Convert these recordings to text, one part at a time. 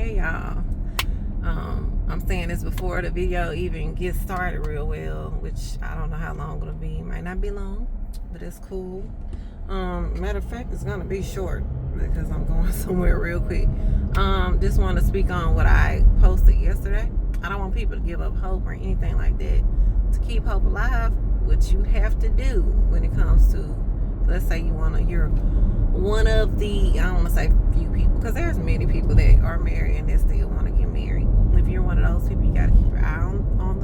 Hey y'all. I'm saying this before the video even gets started real well, which I don't know how long it'll be. Might not be long, but it's cool. Matter of fact, it's gonna be short because I'm going somewhere real quick. Just want to speak on what I posted yesterday. I don't want people to give up hope or anything like that. To keep hope alive, what you have to do when it comes to, let's say you're one of the, I don't want to say few people, because there's many people that are married and that still want to get married. If you're one of those people, you got to keep your eye on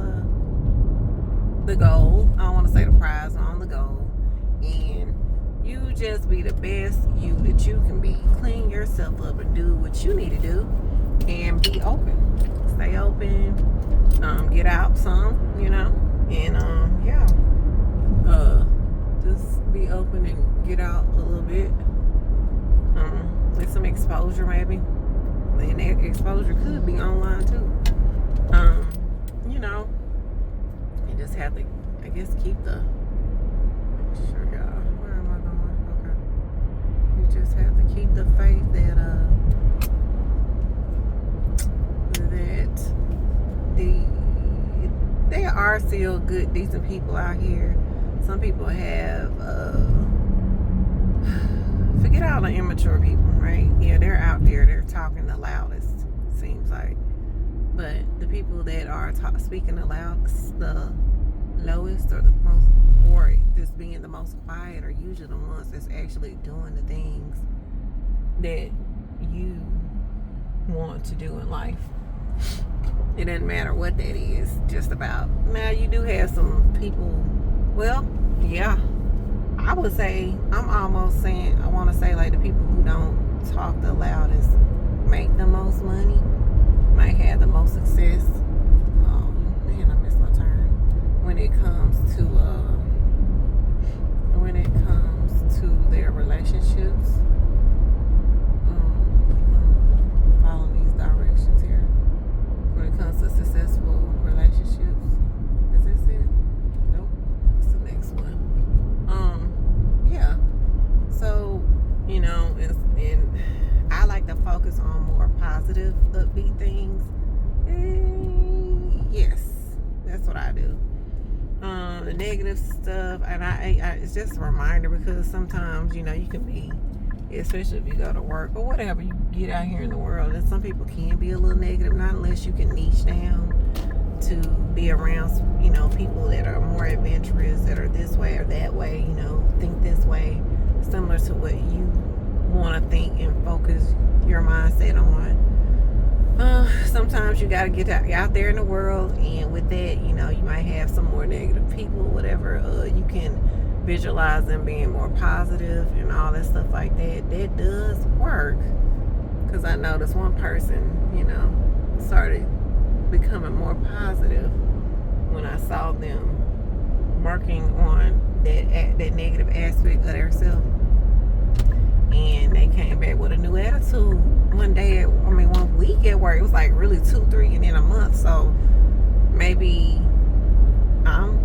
the goal. I don't want to say the prize, but on the goal. And you just be the best you that you can be. Clean yourself up and do what you need to do and be open. Stay open. Get out some, and just be open and get out a little bit. With some exposure maybe. And that exposure could be online too. You just have to, I guess, keep the, sure y'all, where am I going? Okay. You just have to keep the faith that there are still good, decent people out here. Some people have forget all the immature people, right? Yeah, they're out there. They're talking the loudest, seems like. But the people that are speaking the loudest, the lowest, or the most, or just being the most quiet, are usually the ones that's actually doing the things that you want to do in life. It doesn't matter what that is. Just about. Now, you do have some people. Well, yeah. I would say, I'm almost saying, I want to say like the people who don't talk the loudest make the most money, might have the most success. Man, I missed my turn. When it comes to their relationships, following these directions here. When it comes to successful relationships, is this it? Nope. What's the next one? Yeah. So, and I like to focus on more positive, upbeat things. Yes, that's what I do. The negative stuff, and I it's just a reminder, because sometimes, you can be, especially if you go to work or whatever, you get out here in the world, and some people can be a little negative, not unless you can niche down to be around, people that are more adventurous, that are this way or that way, think this way, similar to what you want to think and focus your mindset on. Sometimes you got to get out there in the world, and with that, you might have some more negative people, whatever. You can visualize them being more positive and all that stuff like that. That does work, because I noticed one person, started becoming more positive when I saw them working on that negative aspect of themselves. And they came back with a new attitude one week at work. It was like really 2, 3, and then a month. So maybe I'm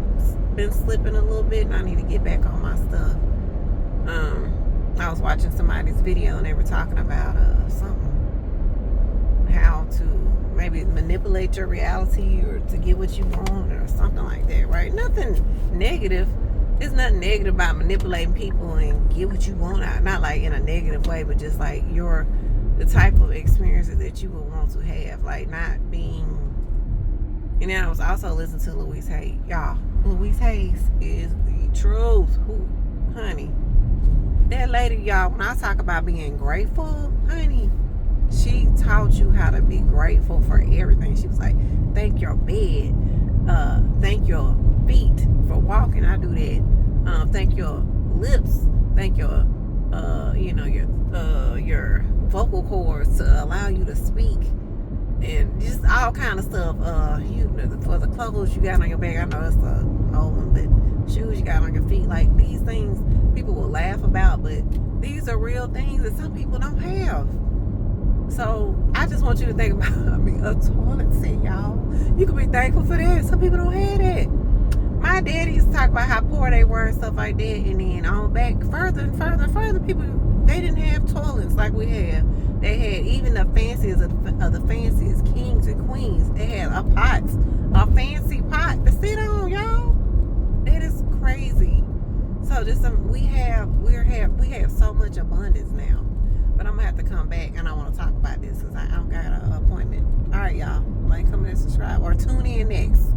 been slipping a little bit, and I need to get back on my stuff. I was watching somebody's video, and they were talking about something, how to maybe manipulate your reality, or to get what you want, or something like that, right? Nothing negative. There's nothing negative about manipulating people and get what you want out. Not like in a negative way, but just like the type of experiences that you would want to have. Like not being. And then I was also listening to Louise Hay. Y'all, Louise Hayes is the truth. Honey. That lady, y'all, when I talk about being grateful, honey, she taught you how to be grateful for everything. She was like, thank your bed. Thank your feet for walking. I do that. Thank your lips. Thank your your vocal cords to allow you to speak, and just all kind of stuff. For the clothes you got on your back, I know it's an old one, but shoes you got on your feet, like these things people will laugh about, but these are real things that some people don't have. So I just want you to think about, a toilet seat, y'all. You can be thankful for that. Some people don't have that. My daddy used to talk about how poor they were and stuff like that, and then on back further and further and further, people They didn't have toilets like we have. They had even the fanciest of the fanciest kings and queens. They had a fancy pot to sit on, y'all. That is crazy. So just we have so much abundance now. But I'm gonna have to come back and I want to talk about this because I got an appointment. All right, y'all. Like, comment, and subscribe, or tune in next.